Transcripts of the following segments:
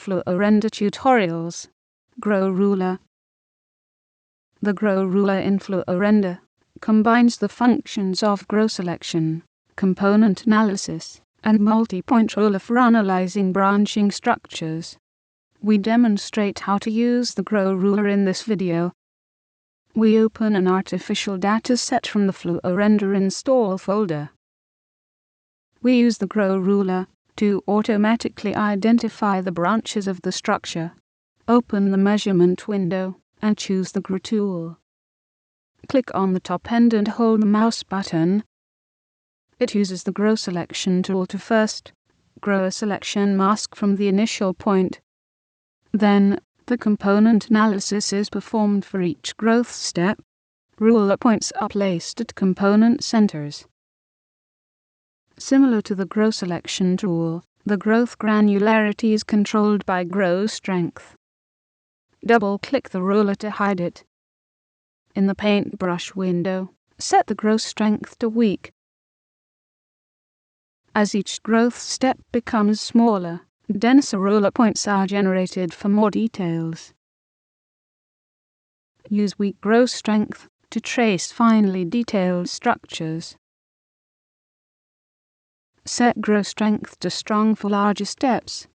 FluoRender tutorials. Grow Ruler. The Grow Ruler in FluoRender combines the functions of grow selection, component analysis, and multipoint ruler for analyzing branching structures. We demonstrate how to use the Grow Ruler in this video. We open an artificial dataset from the FluoRender install folder. We use the Grow Ruler to automatically identify the branches of the structure. Open the measurement window and choose the Grow tool. Click on the top end and hold the mouse button. It uses the Grow Selection tool to first grow a selection mask from the initial point. Then, the component analysis is performed for each growth step. Ruler points are placed at component centers. Similar to the Grow Selection tool, the growth granularity is controlled by grow strength. Double-click the ruler to hide it. In the paintbrush window, set the grow strength to weak. As each growth step becomes smaller, denser ruler points are generated for more details. Use weak grow strength to trace finely detailed structures. Set grow strength to strong for larger steps.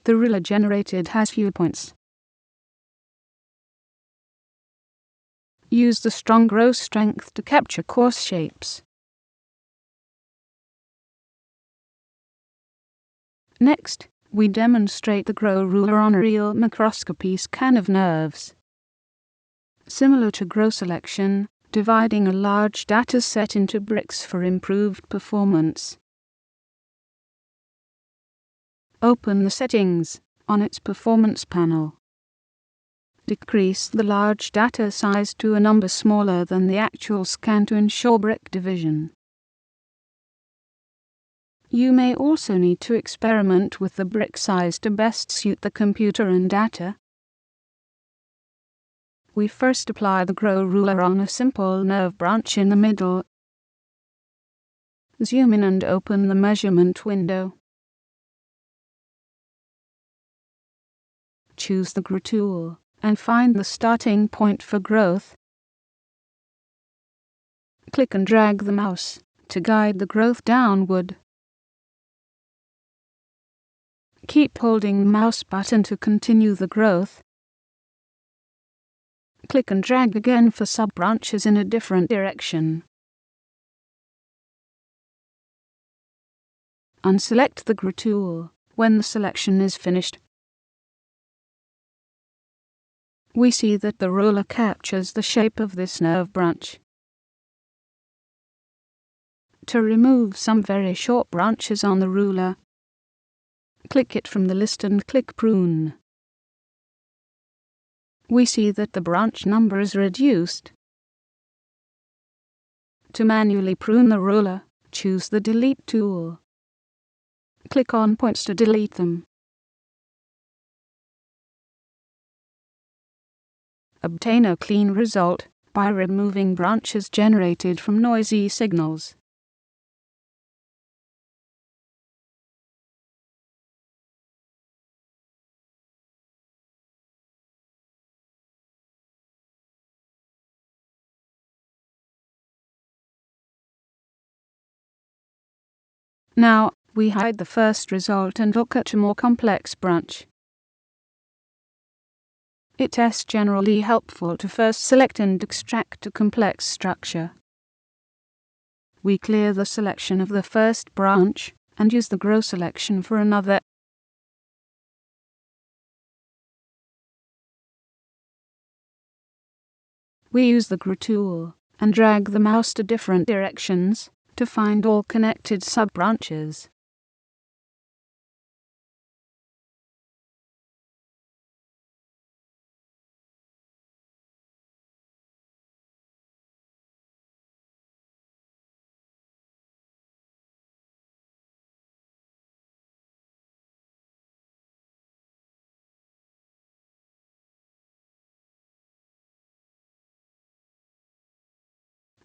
The ruler generated has few points. Use the strong grow strength to capture coarse shapes. Next, we demonstrate the Grow Ruler on a real microscopy scan of nerves. Similar to Grow Selection, dividing a large data set into bricks for improved performance. Open the settings on its performance panel. Decrease the large data size to a number smaller than the actual scan to ensure brick division. You may also need to experiment with the brick size to best suit the computer and data. We first apply the Grow Ruler on a simple nerve branch in the middle. Zoom in and open the measurement window. Choose the Grow tool and find the starting point for growth. Click and drag the mouse to guide the growth downward. Keep holding the mouse button to continue the growth. Click and drag again for sub-branches in a different direction. Unselect the Grow tool when the selection is finished. We see that the ruler captures the shape of this nerve branch. To remove some very short branches on the ruler, click it from the list and click Prune. We see that the branch number is reduced. To manually prune the ruler, choose the Delete tool. Click on points to delete them. Obtain a clean result by removing branches generated from noisy signals. Now, we hide the first result and look at a more complex branch. It is generally helpful to first select and extract a complex structure. We clear the selection of the first branch and use the Grow Selection for another. We use the Grow tool and drag the mouse to different directions to find all connected sub-branches.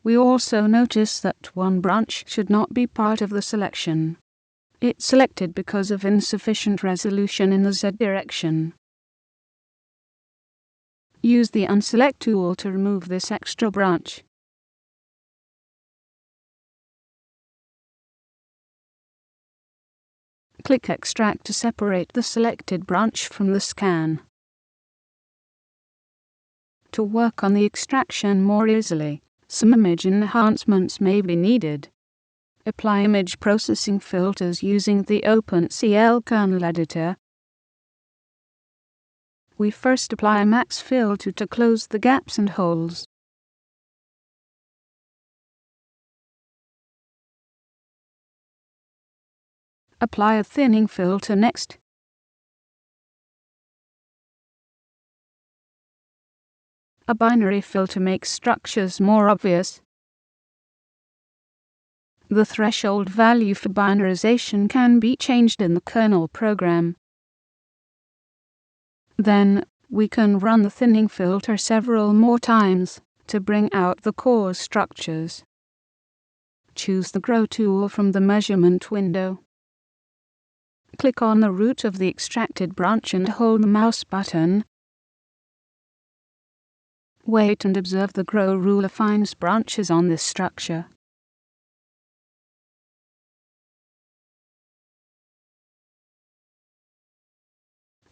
We also notice that one branch should not be part of the selection. It's selected because of insufficient resolution in the Z direction. Use the Unselect tool to remove this extra branch. Click Extract to separate the selected branch from the scan. To work on the extraction more easily, some image enhancements may be needed. Apply image processing filters using the OpenCL kernel editor. We first apply a max filter to close the gaps and holes. Apply a thinning filter next. A binary filter makes structures more obvious. The threshold value for binarization can be changed in the kernel program. Then, we can run the thinning filter several more times to bring out the core structures. Choose the Grow tool from the measurement window. Click on the root of the extracted branch and hold the mouse button. Wait and observe the Grow ruler finds branches on this structure.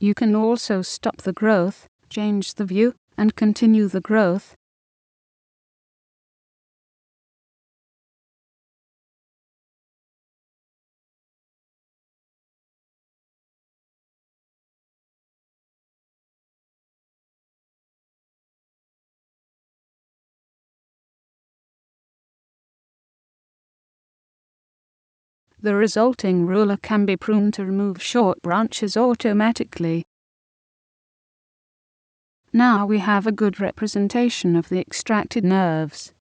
You can also stop the growth, change the view, and continue the growth. The resulting ruler can be pruned to remove short branches automatically. Now we have a good representation of the extracted nerves.